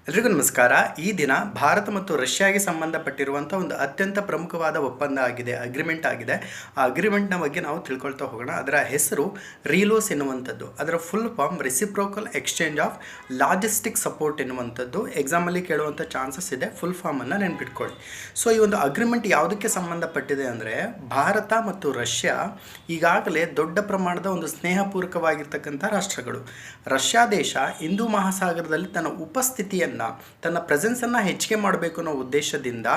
ಎಲ್ರಿಗೂ ನಮಸ್ಕಾರ. ಈ ದಿನ ಭಾರತ ಮತ್ತು ರಷ್ಯಾಗೆ ಸಂಬಂಧಪಟ್ಟಿರುವಂಥ ಒಂದು ಅತ್ಯಂತ ಪ್ರಮುಖವಾದ ಒಪ್ಪಂದ ಆಗಿದೆ, ಅಗ್ರಿಮೆಂಟ್ ಆಗಿದೆ. ಆ ಅಗ್ರಿಮೆಂಟ್ನ ಬಗ್ಗೆ ನಾವು ತಿಳ್ಕೊಳ್ತಾ ಹೋಗೋಣ. ಅದರ ಹೆಸರು ರೀಲೋಸ್ ಎನ್ನುವಂಥದ್ದು. ಅದರ full form reciprocal exchange of logistic support ಎನ್ನುವಂಥದ್ದು. ಎಕ್ಸಾಮಲ್ಲಿ ಕೇಳುವಂಥ ಚಾನ್ಸಸ್ ಇದೆ. ಫುಲ್ ಫಾರ್ಮನ್ನು ನೆನ್ಪಿಟ್ಕೊಳ್ಳಿ. ಸೊ ಈ ಒಂದು ಅಗ್ರಿಮೆಂಟ್ ಯಾವುದಕ್ಕೆ ಸಂಬಂಧಪಟ್ಟಿದೆ ಅಂದರೆ, ಭಾರತ ಮತ್ತು ರಷ್ಯಾ ಈಗಾಗಲೇ ದೊಡ್ಡ ಪ್ರಮಾಣದ ಒಂದು ಸ್ನೇಹಪೂರ್ವಕವಾಗಿರ್ತಕ್ಕಂಥ ರಾಷ್ಟ್ರಗಳು. ರಷ್ಯಾ ದೇಶ ಹಿಂದೂ ಮಹಾಸಾಗರದಲ್ಲಿ ತನ್ನ ಉಪಸ್ಥಿತಿಯನ್ನು, ತನ್ನ ಪ್ರೆಸೆನ್ಸನ್ನು ಹೆಚ್ಚಿಗೆ ಮಾಡಬೇಕು ಅನ್ನೋ ಉದ್ದೇಶದಿಂದ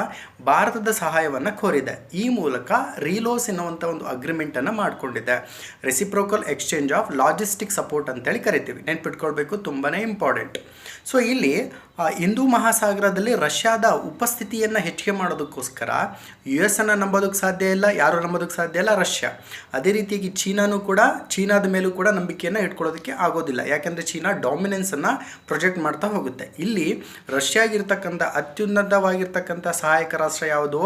ಭಾರತದ ಸಹಾಯವನ್ನು ಕೋರಿದೆ. ಈ ಮೂಲಕ ರೀಲೋಸ್ ಎನ್ನುವಂಥ ಒಂದು ಅಗ್ರಿಮೆಂಟನ್ನು ಮಾಡಿಕೊಂಡಿದೆ. Reciprocal exchange of logistic support ಅಂತೇಳಿ ಕರಿತೀವಿ. ನೆನ್ಪಿಟ್ಕೊಳ್ಬೇಕು, ತುಂಬಾ ಇಂಪಾರ್ಟೆಂಟ್. ಸೊ ಇಲ್ಲಿ ಹಿಂದೂ ಮಹಾಸಾಗರದಲ್ಲಿ ರಷ್ಯಾದ ಉಪಸ್ಥಿತಿಯನ್ನು ಹೆಚ್ಚಿಗೆ ಮಾಡೋದಕ್ಕೋಸ್ಕರ US ಅನ್ನು ನಂಬೋದಕ್ಕೆ ಸಾಧ್ಯ ಇಲ್ಲ, ಯಾರು ನಂಬೋದಕ್ಕೆ ಸಾಧ್ಯ ಇಲ್ಲ, ರಷ್ಯಾ. ಅದೇ ರೀತಿಯಾಗಿ ಚೀನಾದ ಮೇಲೂ ಕೂಡ ನಂಬಿಕೆಯನ್ನು ಇಟ್ಕೊಳ್ಳೋದಕ್ಕೆ ಆಗೋದಿಲ್ಲ. ಯಾಕೆಂದರೆ ಚೀನಾ ಡಾಮಿನೆನ್ಸನ್ನು ಪ್ರೊಜೆಕ್ಟ್ ಮಾಡ್ತಾ ಹೋಗುತ್ತೆ. ಇಲ್ಲಿ ರಷ್ಯಾಗಿರ್ತಕ್ಕಂಥ ಅತ್ಯುನ್ನತವಾಗಿರ್ತಕ್ಕಂಥ ಸಹಾಯಕ ರಾಷ್ಟ್ರ ಯಾವುದು?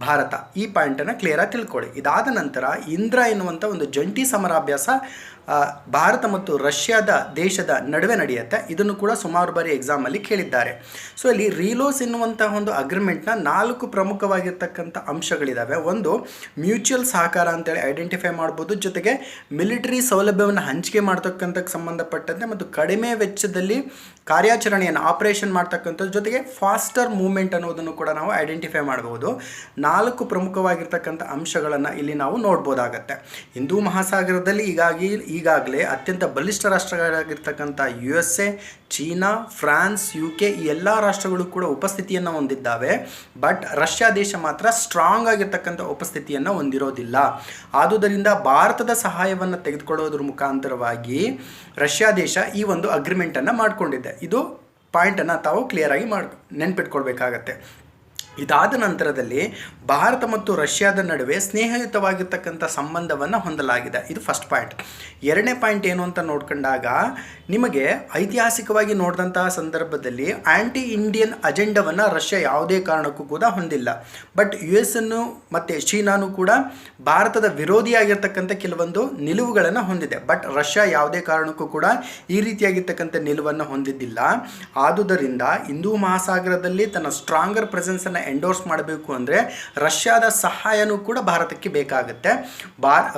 ಭಾರತ. ಈ ಪಾಯಿಂಟನ್ನು ಕ್ಲಿಯರಾಗಿ ತಿಳ್ಕೊಳ್ಳಿ. ಇದಾದ ನಂತರ ಇಂದ್ರ ಎನ್ನುವಂಥ ಒಂದು ಜಂಟಿ ಸಮರಾಭ್ಯಾಸ ಭಾರತ ಮತ್ತು ರಷ್ಯಾದ ದೇಶದ ನಡುವೆ ನಡೆಯುತ್ತೆ. ಇದನ್ನು ಕೂಡ ಸುಮಾರು ಬಾರಿ ಎಕ್ಸಾಮಲ್ಲಿ ಕೇಳಿದ್ದಾರೆ. ಸೊ ಇಲ್ಲಿ ರೀಲೋಸ್ ಎನ್ನುವಂತಹ ಒಂದು ಅಗ್ರಿಮೆಂಟ್ನ 4 ಪ್ರಮುಖವಾಗಿರ್ತಕ್ಕಂಥ ಅಂಶಗಳಿದ್ದಾವೆ. ಒಂದು, ಮ್ಯೂಚುವಲ್ ಸಹಕಾರ ಅಂತೇಳಿ ಐಡೆಂಟಿಫೈ ಮಾಡ್ಬೋದು. ಜೊತೆಗೆ ಮಿಲಿಟರಿ ಸೌಲಭ್ಯವನ್ನು ಹಂಚಿಕೆ ಮಾಡ್ತಕ್ಕಂಥಕ್ಕೆ ಸಂಬಂಧಪಟ್ಟಂತೆ ಮತ್ತು ಕಡಿಮೆ ವೆಚ್ಚದಲ್ಲಿ ಕಾರ್ಯಾಚರಣೆಯನ್ನು ಆಪರೇಷನ್ ಮಾಡ್ತಕ್ಕಂಥದ್ದು, ಜೊತೆಗೆ ಫಾಸ್ಟರ್ ಮೂವ್ಮೆಂಟ್ ಅನ್ನೋದನ್ನು ಕೂಡ ನಾವು ಐಡೆಂಟಿಫೈ ಮಾಡಬಹುದು. 4 ಪ್ರಮುಖವಾಗಿರ್ತಕ್ಕಂಥ ಅಂಶಗಳನ್ನು ಇಲ್ಲಿ ನಾವು ನೋಡ್ಬೋದಾಗತ್ತೆ. ಹಿಂದೂ ಮಹಾಸಾಗರದಲ್ಲಿ ಈಗಾಗಲೇ ಅತ್ಯಂತ ಬಲಿಷ್ಠ ರಾಷ್ಟ್ರಗಳಾಗಿರ್ತಕ್ಕಂಥ USA, ಚೀನಾ, ಫ್ರಾನ್ಸ್, UK ಈ ಎಲ್ಲ ರಾಷ್ಟ್ರಗಳು ಕೂಡ ಉಪಸ್ಥಿತಿಯನ್ನು ಹೊಂದಿದ್ದಾವೆ. ಬಟ್ ರಷ್ಯಾ ದೇಶ ಮಾತ್ರ ಸ್ಟ್ರಾಂಗ್ ಆಗಿರ್ತಕ್ಕಂಥ ಉಪಸ್ಥಿತಿಯನ್ನು ಹೊಂದಿರೋದಿಲ್ಲ. ಆದುದರಿಂದ ಭಾರತದ ಸಹಾಯವನ್ನು ತೆಗೆದುಕೊಳ್ಳೋದ್ರ ಮುಖಾಂತರವಾಗಿ ರಷ್ಯಾ ದೇಶ ಈ ಒಂದು ಅಗ್ರಿಮೆಂಟನ್ನು ಮಾಡಿಕೊಂಡಿದೆ. ಇದು ಪಾಯಿಂಟನ್ನು ತಾವು ಕ್ಲಿಯರಾಗಿ ನೆನ್ಪಿಟ್ಕೊಳ್ಬೇಕಾಗತ್ತೆ. ಇದಾದ ನಂತರದಲ್ಲಿ ಭಾರತ ಮತ್ತು ರಷ್ಯಾದ ನಡುವೆ ಸ್ನೇಹಯುತವಾಗಿರ್ತಕ್ಕಂಥ ಸಂಬಂಧವನ್ನು ಹೊಂದಲಾಗಿದೆ. ಇದು ಫಸ್ಟ್ ಪಾಯಿಂಟ್. ಎರಡನೇ ಪಾಯಿಂಟ್ ಏನು ಅಂತ ನೋಡ್ಕೊಂಡಾಗ, ನಿಮಗೆ ಐತಿಹಾಸಿಕವಾಗಿ ನೋಡಿದಂತಹ ಸಂದರ್ಭದಲ್ಲಿ ಆ್ಯಂಟಿ ಇಂಡಿಯನ್ ಅಜೆಂಡವನ್ನು ರಷ್ಯಾ ಯಾವುದೇ ಕಾರಣಕ್ಕೂ ಕೂಡ ಹೊಂದಿಲ್ಲ. ಬಟ್ US ಮತ್ತು ಚೀನಾನು ಕೂಡ ಭಾರತದ ವಿರೋಧಿಯಾಗಿರ್ತಕ್ಕಂಥ ಕೆಲವೊಂದು ನಿಲುವುಗಳನ್ನು ಹೊಂದಿದೆ. ಬಟ್ ರಷ್ಯಾ ಯಾವುದೇ ಕಾರಣಕ್ಕೂ ಕೂಡ ಈ ರೀತಿಯಾಗಿರ್ತಕ್ಕಂಥ ನಿಲುವನ್ನು ಹೊಂದಿದ್ದಿಲ್ಲ. ಆದುದರಿಂದ ಹಿಂದೂ ಮಹಾಸಾಗರದಲ್ಲಿ ತನ್ನ ಸ್ಟ್ರಾಂಗರ್ ಪ್ರೆಸೆನ್ಸನ್ನು ಎಂಡೋರ್ಸ್ ಮಾಡಬೇಕು ಅಂದರೆ ರಷ್ಯಾದ ಸಹಾಯನೂ ಕೂಡ ಭಾರತಕ್ಕೆ ಬೇಕಾಗುತ್ತೆ.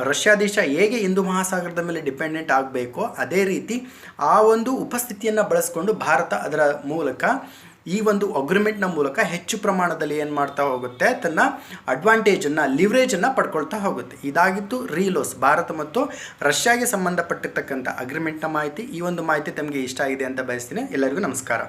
ರಷ್ಯಾ ದೇಶ ಹೇಗೆ ಹಿಂದೂ ಮಹಾಸಾಗರದ ಮೇಲೆ ಡಿಪೆಂಡೆಂಟ್ ಆಗಬೇಕೋ ಅದೇ ರೀತಿ ಆ ಒಂದು ಉಪಸ್ಥಿತಿಯನ್ನು ಬಳಸ್ಕೊಂಡು ಭಾರತ ಅದರ ಮೂಲಕ, ಈ ಒಂದು ಅಗ್ರಿಮೆಂಟ್ನ ಮೂಲಕ ಹೆಚ್ಚು ಪ್ರಮಾಣದಲ್ಲಿ ಏನು ಮಾಡ್ತಾ ಹೋಗುತ್ತೆ, ತನ್ನ ಅಡ್ವಾಂಟೇಜನ್ನು, ಲಿವರೇಜನ್ನು ಪಡ್ಕೊಳ್ತಾ ಹೋಗುತ್ತೆ. ಇದಾಗಿತ್ತು ರೀಲೋಸ್, ಭಾರತ ಮತ್ತು ರಷ್ಯಾಗೆ ಸಂಬಂಧಪಟ್ಟಿರ್ತಕ್ಕಂಥ ಅಗ್ರಿಮೆಂಟ್ನ ಮಾಹಿತಿ. ಈ ಒಂದು ಮಾಹಿತಿ ತಮಗೆ ಇಷ್ಟ ಆಗಿದೆ ಅಂತ ಬಯಸ್ತೀನಿ. ಎಲ್ಲರಿಗೂ ನಮಸ್ಕಾರ.